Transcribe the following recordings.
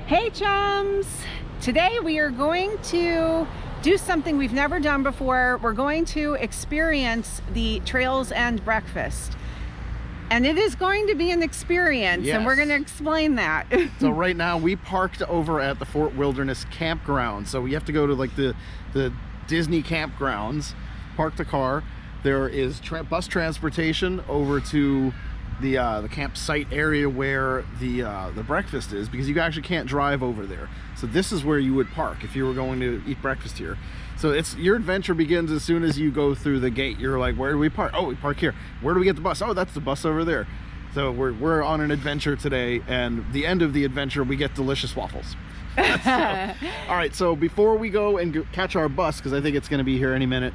Hey chums! Today we are going to do something we've never done before. We're going to experience the Trails End breakfast. And it is going to be an experience, yes. And we're going to explain that. So right now we parked over at the Fort Wilderness campground. So we have to go to like the Disney campgrounds, park the car. There is bus transportation over to the campsite area where the breakfast is, because you actually can't drive over there. So this is where you would park if you were going to eat breakfast here. So your adventure begins as soon as you go through the gate. You're like, where do we park? Oh, we park here. Where do we get the bus? Oh, that's the bus over there. So we're on an adventure today, and the end of the adventure we get delicious waffles. All right, so before we go and catch our bus, because I think it's going to be here any minute,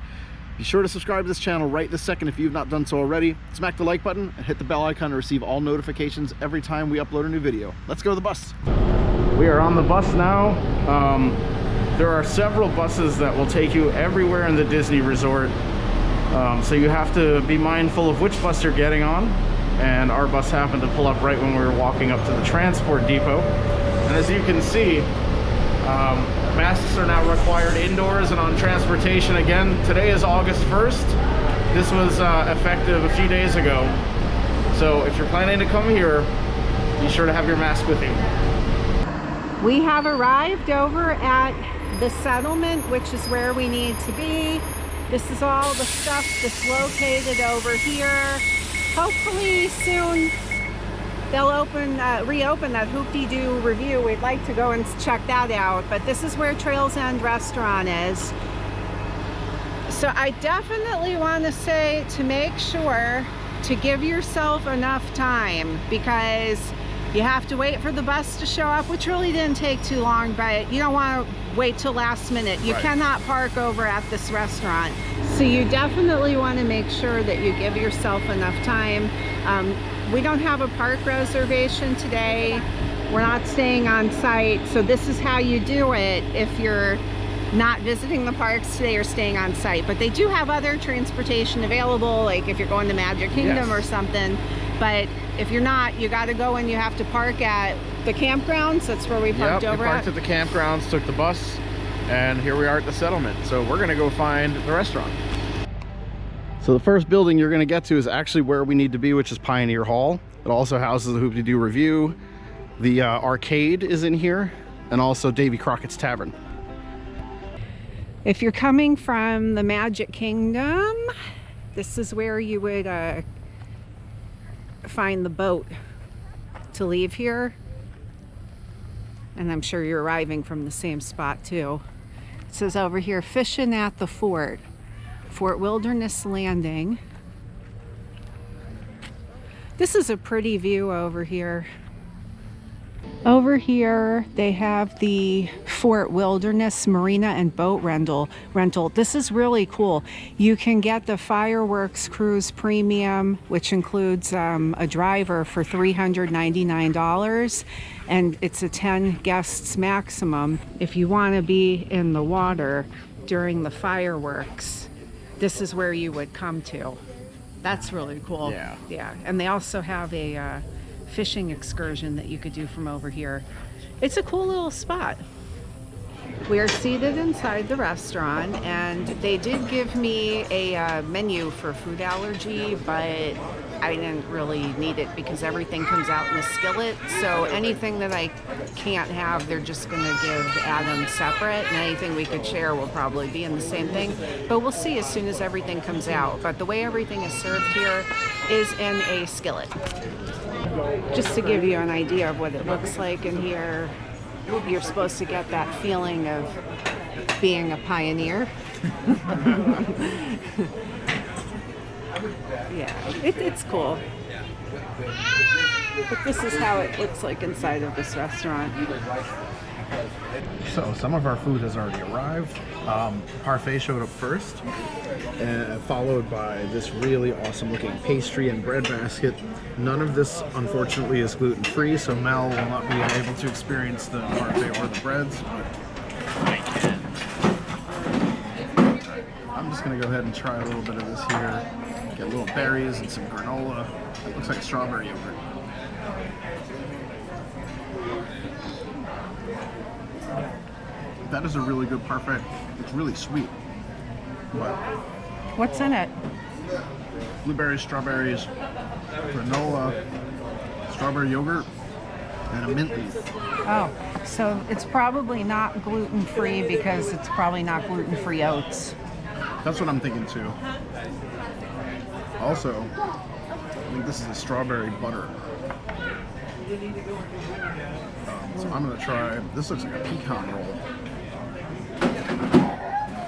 be sure to subscribe to this channel right this second if you've not done so already. Smack the like button and hit the bell icon to receive all notifications every time we upload a new video. Let's go to the bus. We are on the bus now. There are several buses that will take you everywhere in the Disney resort. So you have to be mindful of which bus you're getting on. And our bus happened to pull up right when we were walking up to the transport depot. And as you can see, masks are now required indoors and on transportation again. Today is August 1st. This was effective a few days ago. So if you're planning to come here, be sure to have your mask with you. We have arrived over at the settlement, which is where we need to be. This is all the stuff that's located over here. Hopefully soon they'll reopen that Hoop-Dee-Doo Review. We'd like to go and check that out, but this is where Trails End Restaurant is. So I definitely want to say to make sure to give yourself enough time, because you have to wait for the bus to show up, which really didn't take too long, but you don't want to wait till last minute. You cannot park over at this restaurant. So you definitely want to make sure that you give yourself enough time. We don't have a park reservation today. We're not staying on site. So this is how you do it if you're not visiting the parks today or staying on site. But they do have other transportation available, like if you're going to Magic Kingdom or something. But if you're not, you got to go and you have to park at the campgrounds. That's where we parked over at. We parked at the campgrounds, took the bus, and here we are at the settlement. So we're going to go find the restaurant. So the first building you're going to get to is actually where we need to be, which is Pioneer Hall. It also houses the Hoop-Dee-Doo Review. The arcade is in here, and also Davy Crockett's Tavern. If you're coming from the Magic Kingdom, this is where you would find the boat to leave here. And I'm sure you're arriving from the same spot too. It says over here, fishing at the Fort Wilderness Landing. This is a pretty view over here. Over here they have the Fort Wilderness Marina and Boat rental. This is really cool. You can get the Fireworks Cruise Premium, which includes a driver for $399, and it's a 10 guests maximum. If you want to be in the water during the fireworks, this is where you would come to. That's really cool. Yeah. And they also have a fishing excursion that you could do from over here. It's a cool little spot. We are seated inside the restaurant, and they did give me a menu for food allergy, but I didn't really need it because everything comes out in a skillet. So anything that I can't have, they're just going to give Adam separate, and anything we could share will probably be in the same thing. But we'll see as soon as everything comes out. But the way everything is served here is in a skillet. Just to give you an idea of what it looks like in here, you're supposed to get that feeling of being a pioneer. Yeah, it's cool. But this is how it looks like inside of this restaurant. So some of our food has already arrived. Parfait showed up first, followed by this really awesome looking pastry and bread basket. None of this unfortunately is gluten-free, so Mel will not be able to experience the parfait or the breads, but I can. I'm just going to go ahead and try a little bit of this here. Get little berries and some granola. It looks like strawberry yogurt. That is a really good parfait. It's really sweet. But What's in it? blueberries, strawberries, granola, strawberry yogurt, and a mint leaf. Oh, so it's probably not gluten-free because it's probably not gluten-free oats. That's what I'm thinking too. Also, I think this is a strawberry butter. So I'm gonna try. This looks like a pecan roll.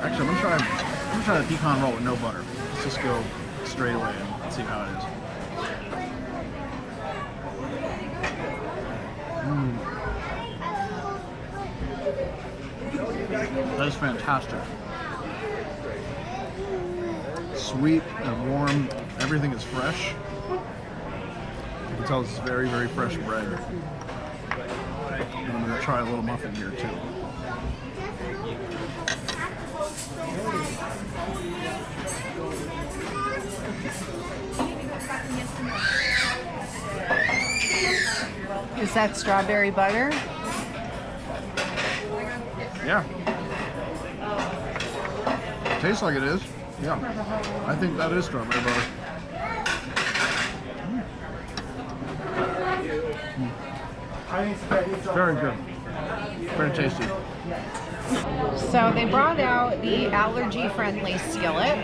Actually, I'm gonna try the pecan roll with no butter. Let's just go straight away and see how it is. That is fantastic. Sweet and warm. Everything is fresh. You can tell this is very, very fresh bread. And I'm going to try a little muffin here too. Is that strawberry butter? Yeah. Tastes like it is. Yeah. I think that is strawberry butter. Very good. Very tasty. So they brought out the allergy-friendly skillet.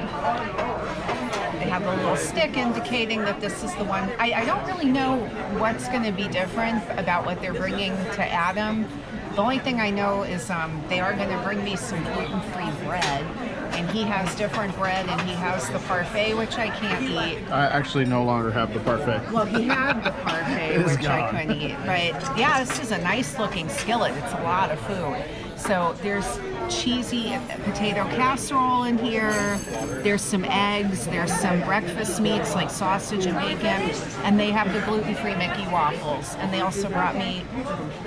They have a little stick indicating that this is the one. I don't really know what's going to be different about what they're bringing to Adam. The only thing I know is they are going to bring me some gluten-free bread. And he has different bread, and he has the parfait, which I can't eat. I actually no longer have the parfait. Well, he had the parfait, which I couldn't eat. But yeah, this is a nice-looking skillet. It's a lot of food. So there's cheesy potato casserole in here. There's some eggs. There's some breakfast meats like sausage and bacon. And they have the gluten-free Mickey waffles. And they also brought me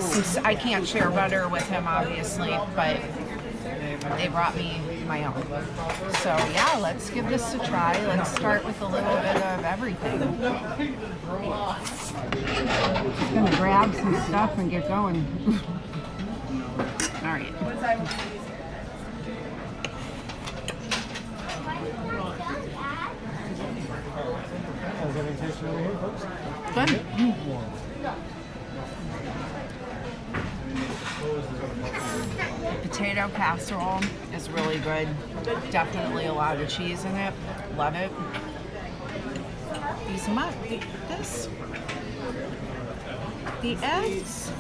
some, I can't share butter with him, obviously, but they brought me my own. So yeah, let's give this a try. Let's start with a little bit of everything. Just gonna grab some stuff and get going. All right. Good. Potato casserole is really good. Definitely a lot of cheese in it. Love it. The eggs,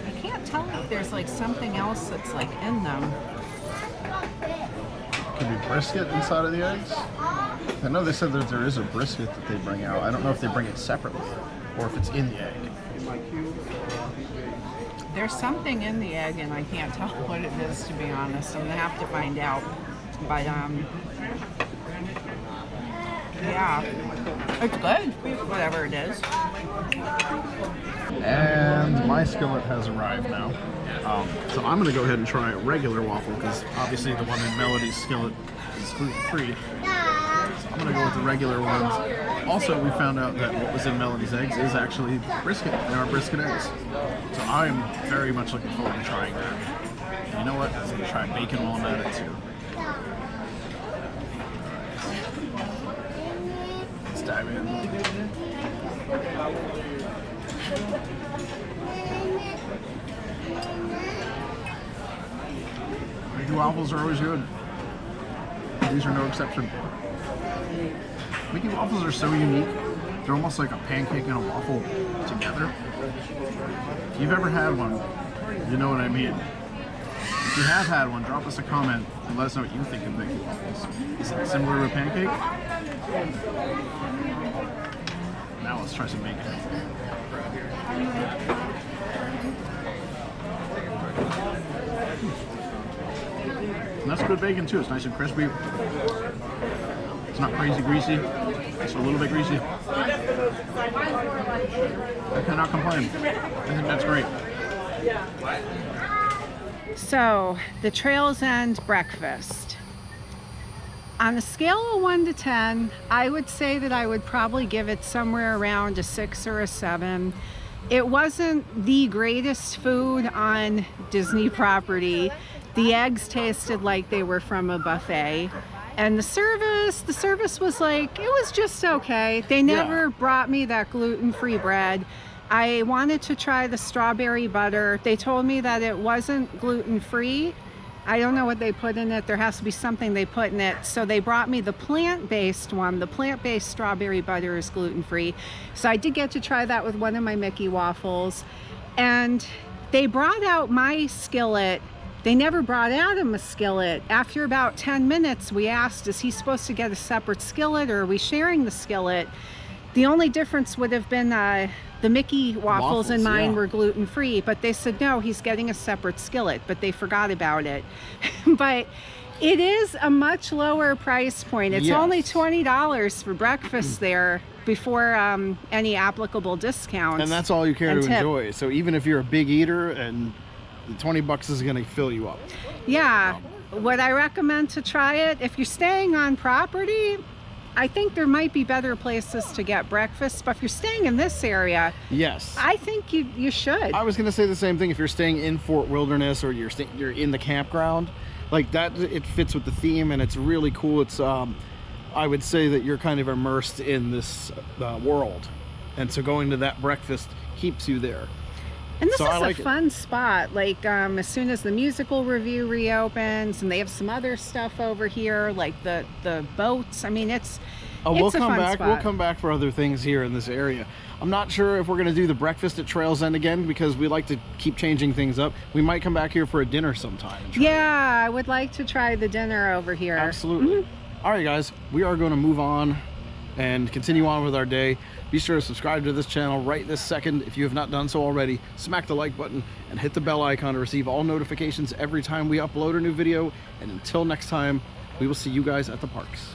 I can't tell if there's like something else that's like in them. Could be brisket inside of the eggs. I know they said that there is a brisket that they bring out. I don't know if they bring it separately or if it's in the egg. There's something in the egg and I can't tell what it is, to be honest. I'm gonna have to find out. But yeah, it's good, whatever it is. And my skillet has arrived now. So I'm gonna go ahead and try a regular waffle because obviously the one in Melody's skillet is gluten-free. So I'm gonna go with the regular ones. Also, we found out that what was in Melody's eggs is actually brisket. There are brisket eggs. So I'm very much looking forward to trying that. And you know what? I'm gonna try bacon while I'm at it too. Let's dive in. Mickey waffles are always good. These are no exception. Mickey waffles are so unique. They're almost like a pancake and a waffle together. If you've ever had one, you know what I mean. If you have had one, drop us a comment and let us know what you think of Mickey waffles. Is it similar to a pancake? Now let's try some bacon. And that's good bacon too. It's nice and crispy. It's not crazy greasy. It's a little bit greasy. I cannot complain. I think that's great. So, the Trails End breakfast. On a scale of 1 to 10, I would say that I would probably give it somewhere around a 6 or a 7. It wasn't the greatest food on Disney property. The eggs tasted like they were from a buffet. And the service was like, it was just okay. They never brought me that gluten-free bread. I wanted to try the strawberry butter. They told me that it wasn't gluten-free. I don't know what they put in it. There has to be something they put in it. So they brought me the plant-based one. The plant-based strawberry butter is gluten-free. So I did get to try that with one of my Mickey waffles. And they brought out my skillet. They never brought Adam a skillet. After about 10 minutes, we asked, is he supposed to get a separate skillet, or are we sharing the skillet? The only difference would have been the Mickey waffles in mine were gluten-free, but they said, no, he's getting a separate skillet, but they forgot about it. But it is a much lower price point. It's only $20 for breakfast there before any applicable discounts. And that's all you care to enjoy. So even if you're a big eater, and the 20 bucks is going to fill you up. Yeah. Would I recommend to try it? If you're staying on property, I think there might be better places to get breakfast, but if you're staying in this area, yes, I think you should. I was going to say the same thing. If you're staying in Fort Wilderness, or you're in the campground, like that, it fits with the theme, and it's really cool. It's I would say that you're kind of immersed in this world, and so going to that breakfast keeps you there. And this is a fun spot. Like as soon as the musical review reopens, and they have some other stuff over here, like the boats. I mean, it's we'll a come fun back. spot. We'll come back for other things here in this area. I'm not sure if we're going to do the breakfast at Trails End again, because we like to keep changing things up. We might come back here for a dinner sometime. Yeah, I would like to try the dinner over here. Absolutely. All right, guys, we are going to move on and continue on with our day. Be sure to subscribe to this channel right this second if you have not done so already. Smack the like button and hit the bell icon to receive all notifications every time we upload a new video. And until next time, we will see you guys at the parks.